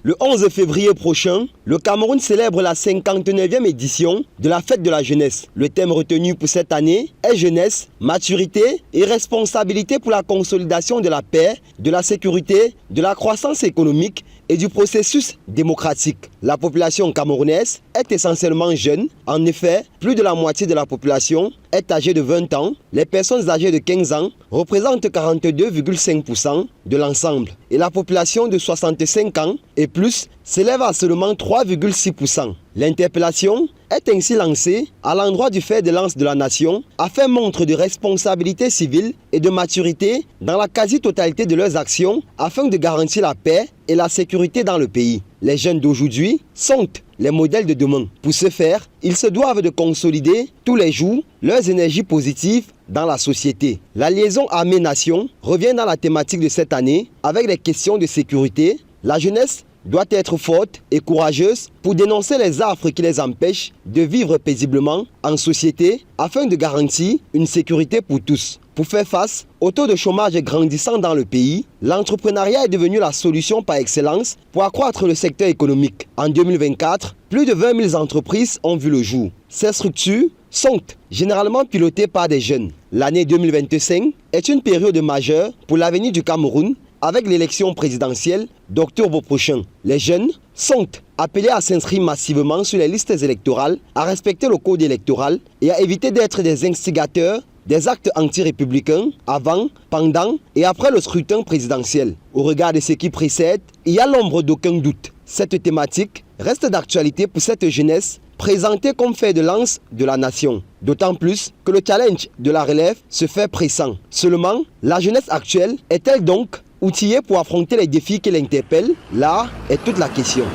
Le 11 février prochain, le Cameroun célèbre la 59e édition de la Fête de la Jeunesse. Le thème retenu pour cette année est jeunesse, maturité et responsabilité pour la consolidation de la paix, de la sécurité, de la croissance économique et du processus démocratique. La population camerounaise est essentiellement jeune. En effet, plus de la moitié de la population est âgée de 20 ans. Les personnes âgées de 15 ans représentent 42,5% de l'ensemble. Et la population de 65 ans et plus s'élève à seulement 3,6%. L'interpellation est ainsi lancée à l'endroit du fer de lance de la nation à faire montre de responsabilité civile et de maturité dans la quasi-totalité de leurs actions afin de garantir la paix et la sécurité dans le pays. Les jeunes d'aujourd'hui sont les modèles de demain. Pour ce faire, ils se doivent de consolider tous les jours leurs énergies positives dans la société. La liaison armée-nation revient dans la thématique de cette année avec les questions de sécurité. La jeunesse doit être forte et courageuse pour dénoncer les affres qui les empêchent de vivre paisiblement en société afin de garantir une sécurité pour tous. Pour faire face au taux de chômage grandissant dans le pays, l'entrepreneuriat est devenu la solution par excellence pour accroître le secteur économique. En 2024, plus de 20 000 entreprises ont vu le jour. Ces structures sont généralement pilotées par des jeunes. L'année 2025 est une période majeure pour l'avenir du Cameroun avec l'élection présidentielle d'octobre prochain. Les jeunes sont appelés à s'inscrire massivement sur les listes électorales, à respecter le code électoral et à éviter d'être des instigateurs des actes anti-républicains avant, pendant et après le scrutin présidentiel. Au regard de ce qui précède, il y a l'ombre d'aucun doute. Cette thématique reste d'actualité pour cette jeunesse présentée comme fer de lance de la nation. D'autant plus que le challenge de la relève se fait pressant. Seulement, la jeunesse actuelle est-elle donc outillée pour affronter les défis qui l'interpellent? Là est toute la question.